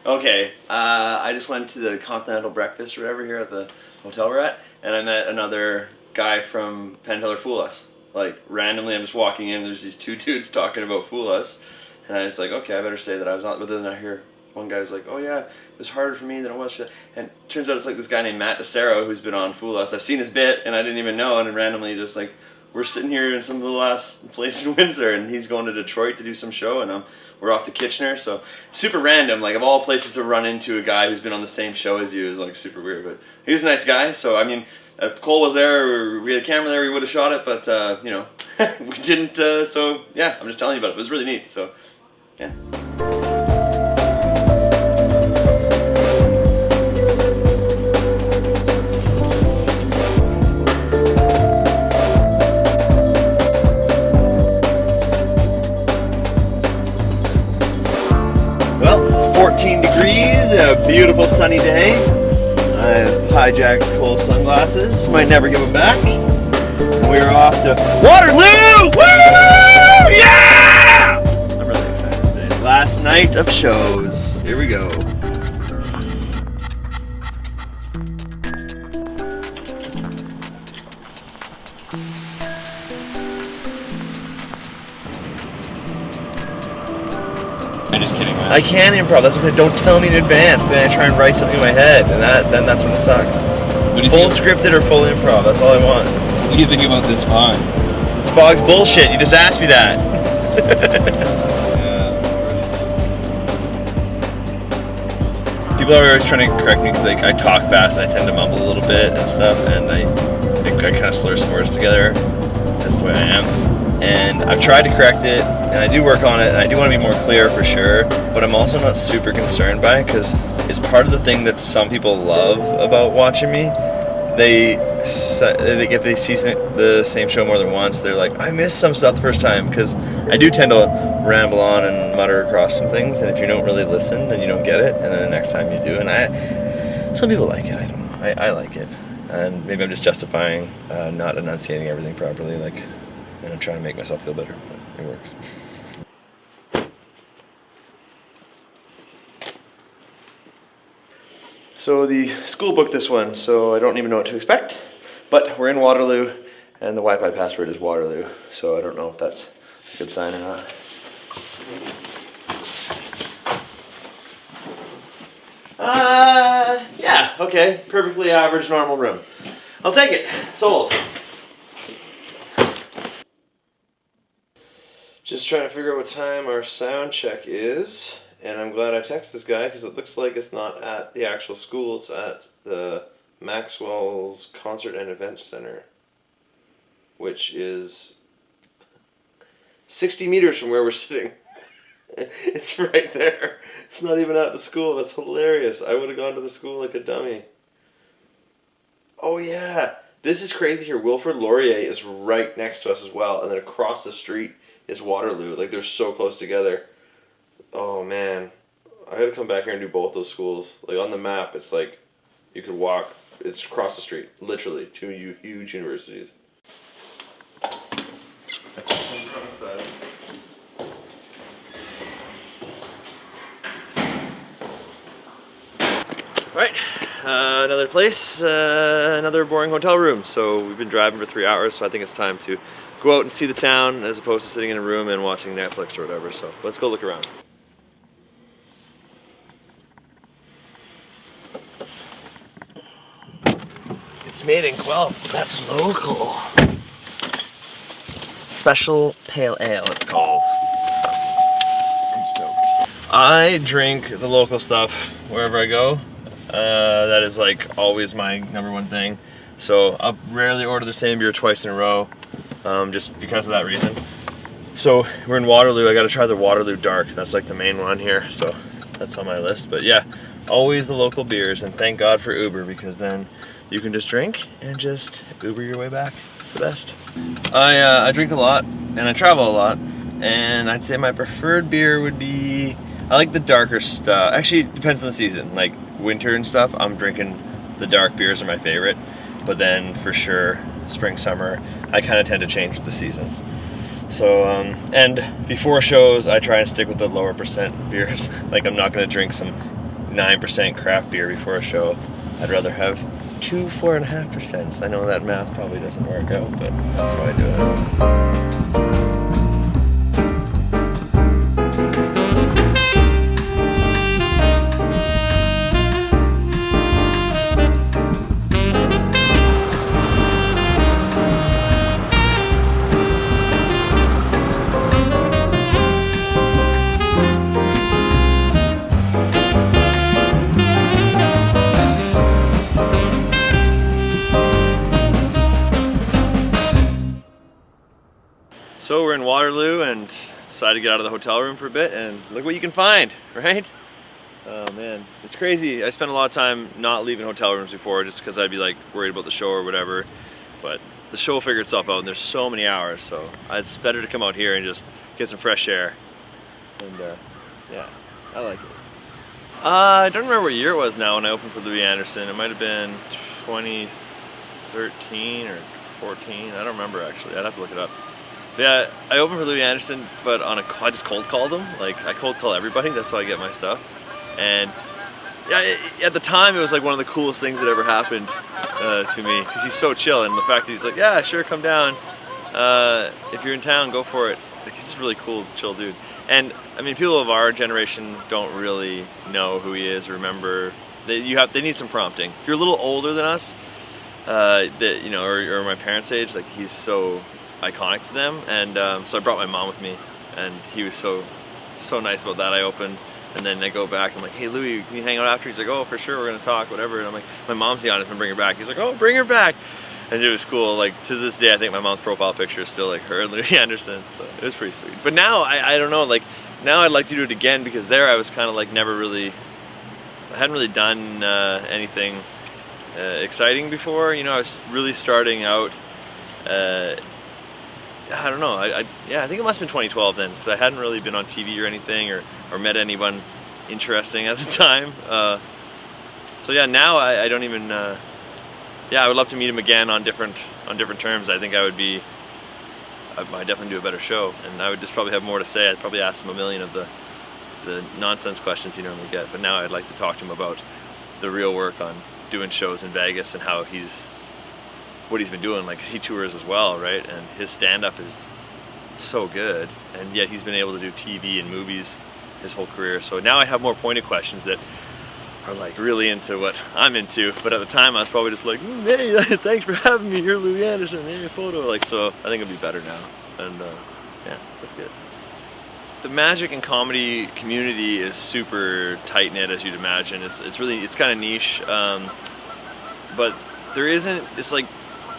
Okay, I just went to the Continental Breakfast or whatever here at the hotel we're at, and I met another guy from Penn Teller Fool Us. Like, randomly, I'm just walking in, there's these two dudes talking about Fool Us, and I was like, okay, I better say that I was on, but then I hear one guy's like, oh yeah, it was harder for me than it was for you. And it turns out it's like this guy named Matt DeCero who's been on Fool Us. I've seen his bit, and I didn't even know, and randomly just like, we're sitting here in some little ass place in Windsor, and he's going to Detroit to do some show, and we're off to Kitchener, so super random. Like, of all places to run into a guy who's been on the same show as you is like super weird, but he was a nice guy. So I mean, if Cole was there, or we had a camera there, we would have shot it, but you know, we didn't. So yeah, I'm just telling you about it. It was really neat. So yeah. Well, 14 degrees, a beautiful sunny day. I've hijacked Cole's sunglasses, might never give them back. We're off to Waterloo! Woo! Yeah! I'm really excited today. Last night of shows. Here we go. I'm just kidding, man. I can improv. That's what they don't tell me in advance. Then I try and write something in my head, and then that's when it sucks. Full scripted or full improv. That's all I want. What do you think about this fog? This fog's bullshit. You just asked me that. People are always trying to correct me because like I talk fast and I tend to mumble a little bit and stuff, and I kind of slur some words together. That's the way I am. And I've tried to correct it, and I do work on it, and I do want to be more clear for sure, but I'm also not super concerned by it because it's part of the thing that some people love about watching me. If they see the same show more than once, they're like, I missed some stuff the first time, because I do tend to ramble on and mutter across some things, and if you don't really listen, then you don't get it, and then the next time you do, and some people like it, I don't know, I like it, and maybe I'm just justifying not enunciating everything properly, like, and I'm trying to make myself feel better, but it works. So the school booked this one, so I don't even know what to expect, but we're in Waterloo, and the Wi-Fi password is Waterloo, so I don't know if that's a good sign or not. Yeah, okay, perfectly average normal room. I'll take it, sold. Just trying to figure out what time our sound check is, and I'm glad I texted this guy because it looks like it's not at the actual school, it's at the Maxwell's Concert and Event Center, which is 60 meters from where we're sitting. It's right there. It's not even at the school. That's hilarious. I would have gone to the school like a dummy. Oh yeah, this is crazy here. Wilfrid Laurier is right next to us as well, and then across the street is Waterloo. Like, they're so close together. Oh man, I gotta come back here and do both those schools. Like, on the map, it's like you could walk. It's across the street, literally, two huge universities. Right, another place, another boring hotel room. So we've been driving for 3 hours, so I think it's time to go out and see the town as opposed to sitting in a room and watching Netflix or whatever. So let's go look around. It's made in Guelph. That's local. Special Pale Ale, it's called. I'm stoked. I drink the local stuff wherever I go. That is like always my number one thing. So I'll rarely order the same beer twice in a row, just because of that reason. So we're in Waterloo. I gotta try the Waterloo Dark. That's like the main one here, so that's on my list. But yeah, always the local beers, and thank God for Uber, because then you can just drink and just Uber your way back. It's the best. I drink a lot and I travel a lot, and I'd say my preferred beer would be, I like the darker stuff. Actually, it depends on the season. Like winter and stuff, I'm drinking the dark beers are my favorite. But then for sure, spring, summer, I kind of tend to change with the seasons. So, and before shows, I try and stick with the lower percent beers. Like, I'm not going to drink some 9% craft beer before a show. I'd rather have 2 4.5%. I know that math probably doesn't work out, but that's how I do it. So we're in Waterloo and decided to get out of the hotel room for a bit, and look what you can find, right? Oh man, it's crazy. I spent a lot of time not leaving hotel rooms before just because I'd be like worried about the show or whatever, but the show will figure itself out and there's so many hours, so it's better to come out here and just get some fresh air. And yeah, I like it. I don't remember what year it was now when I opened for Louis Anderson. It might have been 2013 or 14. I don't remember actually. I'd have to look it up. Yeah, I opened for Louis Anderson, but I just cold called him. Like, I cold call everybody, that's how I get my stuff. And yeah, at the time, it was like one of the coolest things that ever happened to me, because he's so chill, and the fact that he's like, yeah, sure, come down. If you're in town, go for it. Like, he's just a really cool, chill dude. And, I mean, people of our generation don't really know who he is, remember. They need some prompting. If you're a little older than us, you know, or my parents' age, like, he's so iconic to them, and so I brought my mom with me, and he was so nice about that. I opened, and then I go back, I'm like, hey Louis, can you hang out after? He's like, oh, for sure, we're gonna talk, whatever. And I'm like, my mom's the honest and bring her back. He's like, oh, bring her back. And it was cool. Like, to this day, I think my mom's profile picture is still like her and Louis Anderson, so it was pretty sweet. But now, I don't know, like, now I'd like to do it again, because there I was kind of like I hadn't really done anything exciting before. You know, I was really starting out. I don't know, yeah, I think it must have been 2012 then, because I hadn't really been on TV or anything, or met anyone interesting at the time. So yeah, now I don't even, yeah, I would love to meet him again on different terms. I think I'd definitely do a better show, and I would just probably have more to say. I'd probably ask him a million of the nonsense questions you normally get, but now I'd like to talk to him about the real work on doing shows in Vegas and how what he's been doing, like, 'cause he tours as well, right? And his stand-up is so good, and yet he's been able to do TV and movies his whole career. So now I have more pointed questions that are like really into what I'm into, but at the time I was probably just like, hey, thanks for having me, you're Louis Anderson, here's your photo. Like, so I think it'll be better now, and yeah, that's good. The magic and comedy community is super tight-knit, as you'd imagine. It's kind of niche, but there isn't,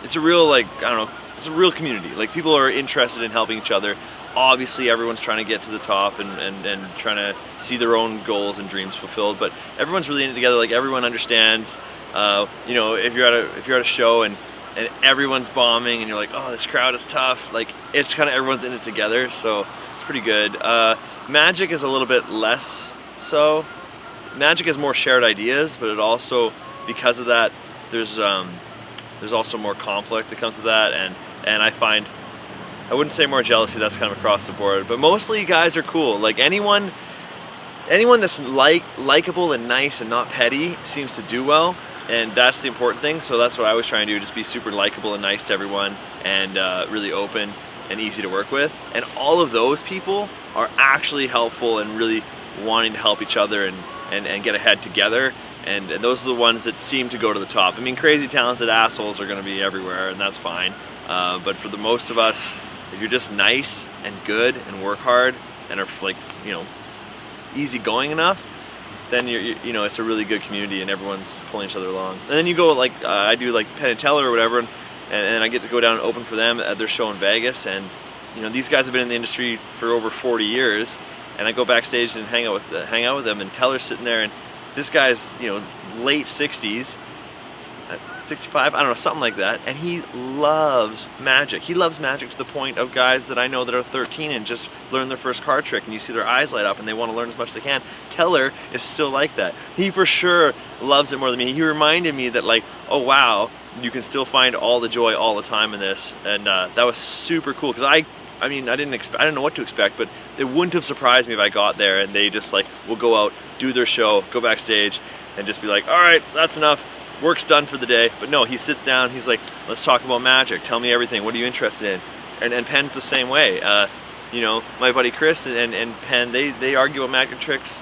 it's a real, like, I don't know, it's a real community. Like, people are interested in helping each other. Obviously, everyone's trying to get to the top and trying to see their own goals and dreams fulfilled, but everyone's really in it together. Like, everyone understands, you know, if you're at a show and everyone's bombing and you're like, oh, this crowd is tough, like, it's kind of everyone's in it together, so it's pretty good. Magic is a little bit less so. Magic has more shared ideas, but it also, because of that, there's also more conflict that comes with that, and I find, I wouldn't say more jealousy, that's kind of across the board, but mostly guys are cool. Like, anyone that's likable and nice and not petty seems to do well, and that's the important thing. So that's what I was trying to do, just be super likable and nice to everyone, and really open and easy to work with. And all of those people are actually helpful and really wanting to help each other and get ahead together. And those are the ones that seem to go to the top. I mean, crazy talented assholes are going to be everywhere, and that's fine. But for the most of us, if you're just nice and good and work hard and are, like, you know, easygoing enough, then you know, it's a really good community and everyone's pulling each other along. And then you go, like, I do like Penn and Teller or whatever, and I get to go down and open for them at their show in Vegas. And you know, these guys have been in the industry for over 40 years, and I go backstage and hang out with them, and Teller's sitting there, and this guy's, you know, late 60s, 65, I don't know, something like that, and he loves magic. He loves magic to the point of guys that I know that are 13 and just learn their first card trick, and you see their eyes light up and they want to learn as much as they can. Teller is still like that. He for sure loves it more than me. He reminded me that, like, oh wow, you can still find all the joy all the time in this, and that was super cool, because I mean, I didn't know what to expect, but it wouldn't have surprised me if I got there and they just like will go out, do their show, go backstage, and just be like, all right, that's enough, work's done for the day. But no, he sits down, he's like, let's talk about magic, tell me everything, what are you interested in? And Penn's the same way. You know, my buddy Chris and Penn, they argue about magic tricks.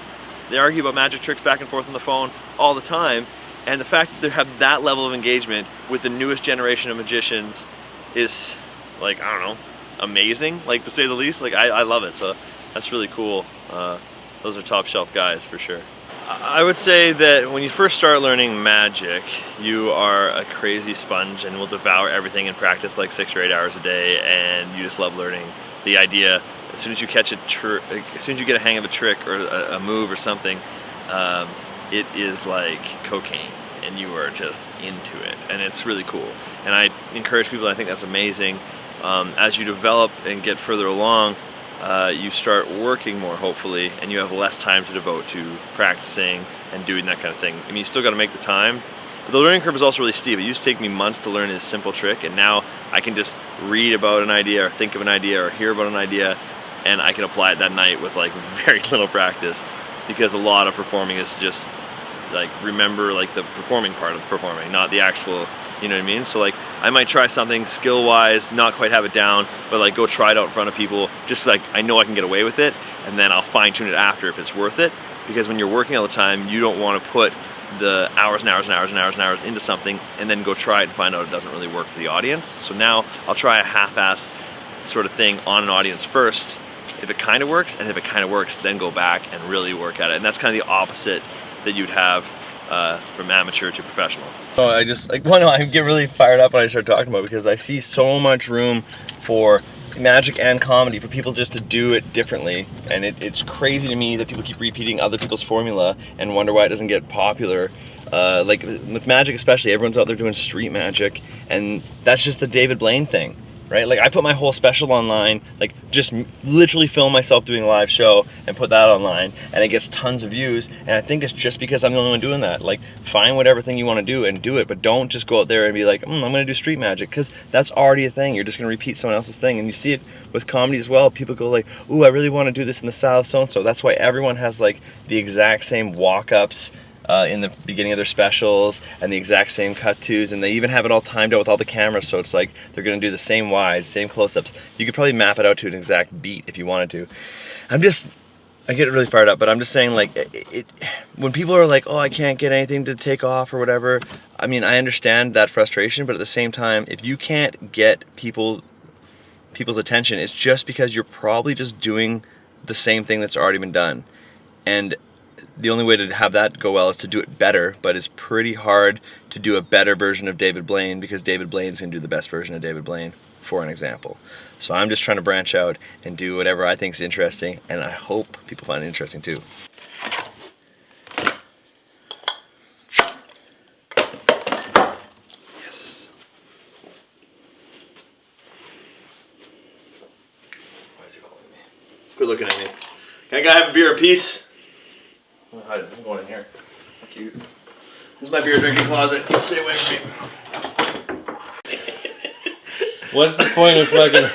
They argue about magic tricks back and forth on the phone all the time. And the fact that they have that level of engagement with the newest generation of magicians is, like, I don't know, amazing, like, to say the least. Like, I love it, so that's really cool. Those are top shelf guys for sure. I would say that when you first start learning magic, you are a crazy sponge and will devour everything in practice like 6 or 8 hours a day, and you just love learning. The idea, as soon as you catch as soon as you get a hang of a trick or a move or something, it is like cocaine, and you are just into it, and it's really cool. And I encourage people, I think that's amazing. As you develop and get further along, you start working more, hopefully, and you have less time to devote to practicing and doing that kind of thing. I mean, you still got to make the time, but the learning curve is also really steep. It used to take me months to learn this simple trick, and now I can just read about an idea or think of an idea or hear about an idea, and I can apply it that night with like very little practice, because a lot of performing is just like, remember like the performing part of performing, not the actual, you know what I mean? So like, I might try something skill-wise, not quite have it down, but like go try it out in front of people, just like I know I can get away with it, and then I'll fine-tune it after if it's worth it. Because when you're working all the time, you don't want to put the hours and hours and hours and hours and hours into something and then go try it and find out it doesn't really work for the audience. So now I'll try a half-ass sort of thing on an audience first, if it kind of works, and if it kind of works, then go back and really work at it. And that's kind of the opposite that you'd have from amateur to professional. So I just, like, well, no, I get really fired up when I start talking about it, because I see so much room for magic and comedy for people just to do it differently. And it's crazy to me that people keep repeating other people's formula and wonder why it doesn't get popular. Like with magic especially, everyone's out there doing street magic, and that's just the David Blaine thing. Right? Like, I put my whole special online, like just literally film myself doing a live show and put that online, and it gets tons of views. And I think it's just because I'm the only one doing that. Like, find whatever thing you want to do and do it, but don't just go out there and be like, I'm going to do street magic, because that's already a thing. You're just going to repeat someone else's thing. And you see it with comedy as well. People go like, ooh, I really want to do this in the style of so-and-so. That's why everyone has like the exact same walk-ups in the beginning of their specials, and the exact same cut twos, and they even have it all timed out with all the cameras, so it's like they're gonna do the same wides, same close-ups. You could probably map it out to an exact beat if you wanted to. I get really fired up, but I'm just saying, like, when people are like, oh, I can't get anything to take off or whatever, I mean, I understand that frustration, but at the same time, if you can't get people's attention, it's just because you're probably just doing the same thing that's already been done. And the only way to have that go well is to do it better, but it's pretty hard to do a better version of David Blaine, because David Blaine's going to do the best version of David Blaine, for an example. So I'm just trying to branch out and do whatever I think is interesting, and I hope people find it interesting too. Yes. Why is he calling me? Quit looking at me. Can I go have a beer apiece? I'm going in here. Fuck you. This is my beer drinking closet. You stay away from me. What's the point of fucking...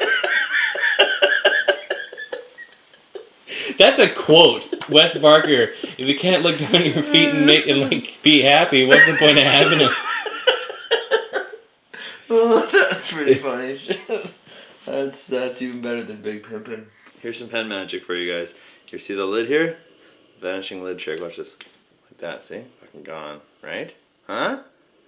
That's a quote. Wes Barker. If you can't look down at your feet and make and like be happy, what's the point of having it? Oh, that's pretty funny. That's even better than Big Pimpin'. Here's some pen magic for you guys. You see the lid here? Vanishing lid trick, watch this. Like that, see? Fucking gone, right? Huh?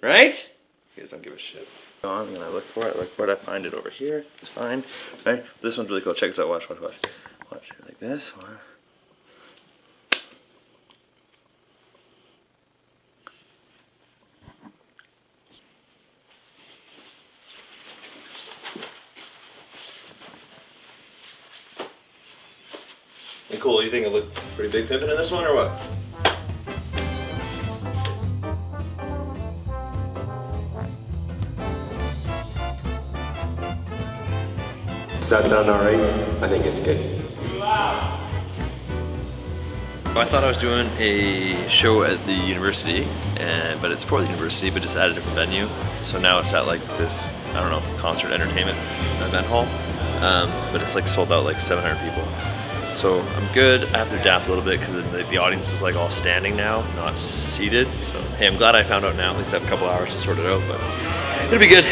Right? You guys don't give a shit. Gone, and I look for it, I find it over here, it's fine. Right? This one's really cool, check this out, watch. Watch, like this, one. Hey, cool, you think it looked pretty Big Pimpin' in this one, or what? Does that sound alright? I think it's good. I thought I was doing a show at the university, but it's for the university, but just at a different venue. So now it's at like this, I don't know, concert entertainment event hall. but it's like sold out like 700 people. So I'm good. I have to adapt a little bit because the audience is like all standing now, not seated. So hey, I'm glad I found out now. At least I have a couple hours to sort it out, but it'll be good.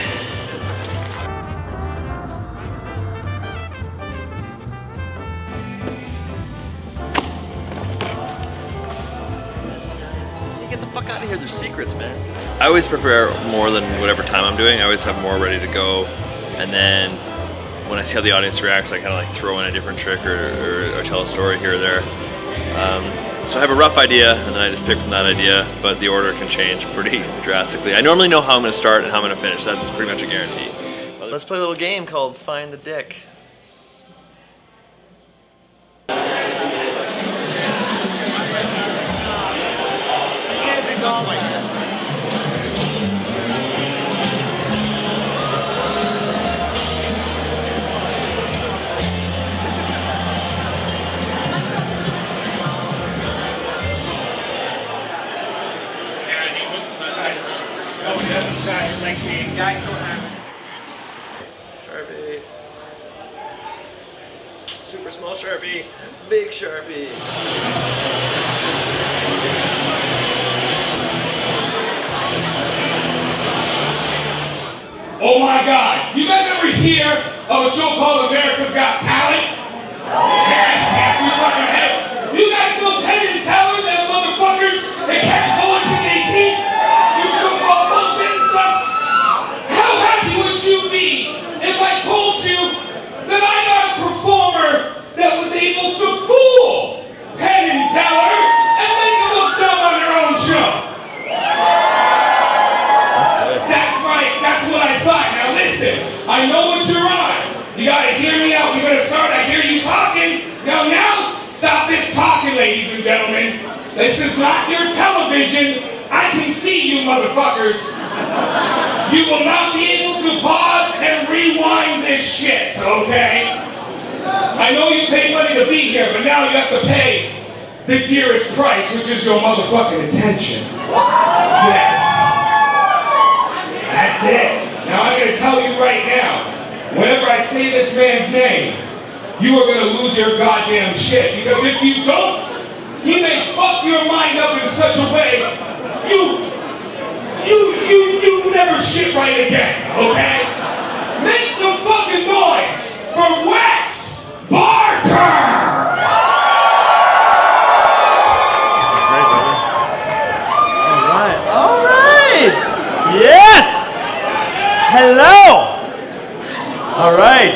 Get the fuck out of here. There's secrets, man. I always prepare more than whatever time I'm doing. I always have more ready to go, and then when I see how the audience reacts, I kind of like throw in a different trick or tell a story here or there. So I have a rough idea, and then I just pick from that idea, but the order can change pretty drastically. I normally know how I'm going to start and how I'm going to finish. That's pretty much a guarantee. But let's play a little game called Find the Dick. Sharpie. Super small Sharpie. Big Sharpie. Oh my God, you guys ever hear of a show called America's Got Talent? Yes, you fucking hell. You guys know Penn and Teller, them motherfuckers? They catch bullets in their teeth, do so-called bullshit and stuff. How happy would you be if I told you that I got a performer that was able to fool Penn and Teller and make them look dumb on their own show? That's right, that's what I thought. Now listen, I know what you're on. You gotta hear me out. We're gonna start, I hear you talking. Now, stop this talking, ladies and gentlemen. This is not your television. I can see you motherfuckers. You will not be able to pause and rewind this shit, okay? I know you pay money to be here, but now you have to pay the dearest price, which is your motherfucking attention. Yes. That's it. Now I'm going to tell you right now, whenever I say this man's name, you are going to lose your goddamn shit. Because if you don't, he may fuck your mind up in such a way, you never shit right again, okay? Make some fucking noise for Wes Barker! All right. Yes. Hello. All right.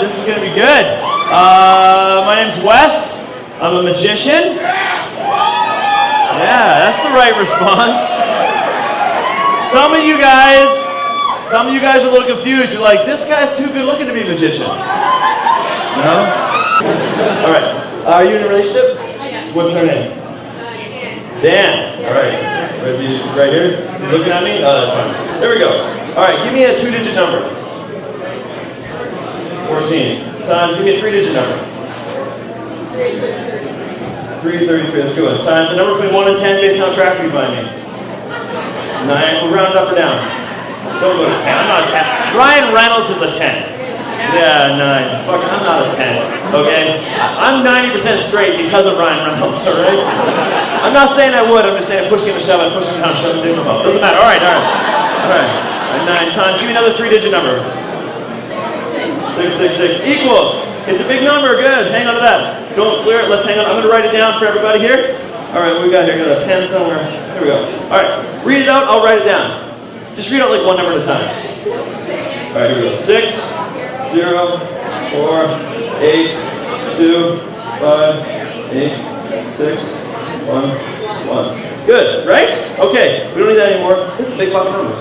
This is gonna be good. My name's Wes. I'm a magician. Yeah, that's the right response. Some of you guys are a little confused. You're like, this guy's too good looking to be a magician. No? All right. Are you in a relationship? What's her name? Dan. All right. Is he right here? Is he looking at me? Oh, that's fine. There we go. All right. Give me a 2-digit number. 14. Times. Give me a 3-digit number. 333. That's a good one. Times the number between 1 and 10 based on how track you find me. 9. We'll round it up or down. Don't go to 10. I'm not a 10. Ryan Reynolds is a 10. Yeah, 9. Fuck, I'm not a 10. Okay? I'm 90% straight because of Ryan Reynolds, alright? I'm not saying I would, I'm just saying push him to shove, I push him down, shove him up. Doesn't matter. Alright. 9 times. Give me another 3-digit number. 666 equals. It's a big number. Good. Hang on to that. Don't clear it. Let's hang on. I'm going to write it down for everybody here. Alright, what we got here? Got a pen somewhere. Here we go. Alright. Read it out. I'll write it down. Just read out like one number at a time. Alright, here we go. 6, 0, 4, 8, 2, 5, 8, 6, 1, 1. Good, right? Okay, we don't need that anymore. This is a big fucking number.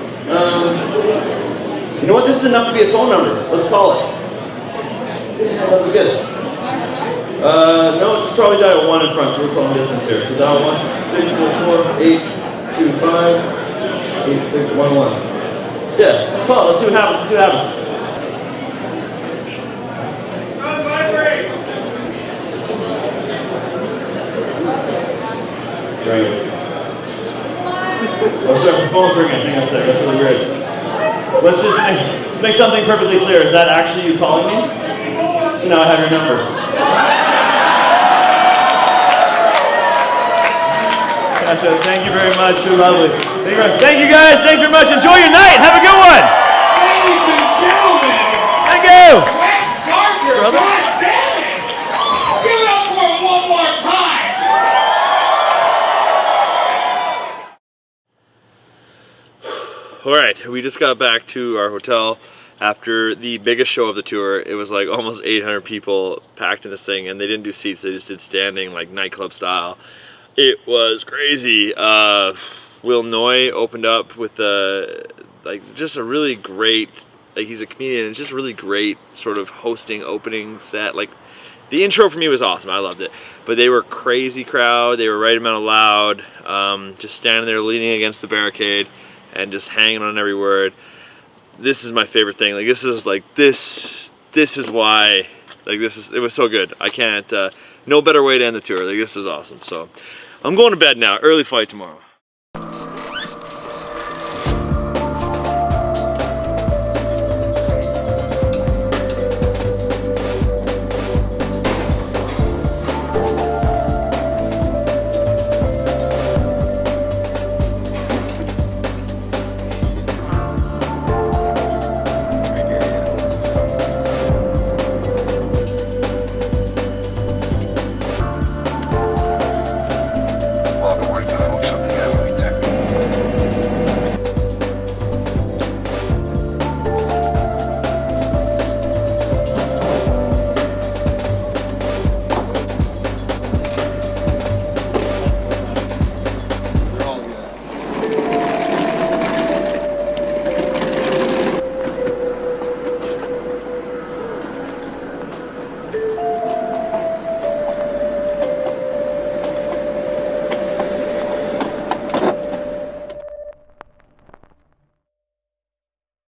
You know what? This is enough to be a phone number. Let's call it. Yeah, that'll be good. No, just probably dial 1 in front, so we're long distance here. So dial 1, 6, 4, 8, 2, 5, 8, 6, 1, 1. Yeah, call it. Let's see what happens. Great. Oh, sorry, my phone's ringing. Hang on a second. That's really great. let's just make something perfectly clear. Is that actually you calling me? So now I have your number. Gotcha. Thank you very much. You're lovely. Thank you guys. Thanks very much. Enjoy your night. Have a good one. Ladies and gentlemen. Thank you. Wes Barker. Brother. God damn it. Give it up for him one more time. All right, we just got back to our hotel after the biggest show of the tour. It was like almost 800 people packed in this thing, and they didn't do seats, they just did standing, like nightclub style. It was crazy. Will Noy opened up with just a really great, like he's a comedian, and just really great sort of hosting opening set. Like the intro for me was awesome, I loved it. But they were crazy crowd, they were right amount of loud, just standing there leaning against the barricade and just hanging on every word. This is my favorite thing. Like this is why, like it was so good. I can't, no better way to end the tour. Like this was awesome. So I'm going to bed now, early flight tomorrow.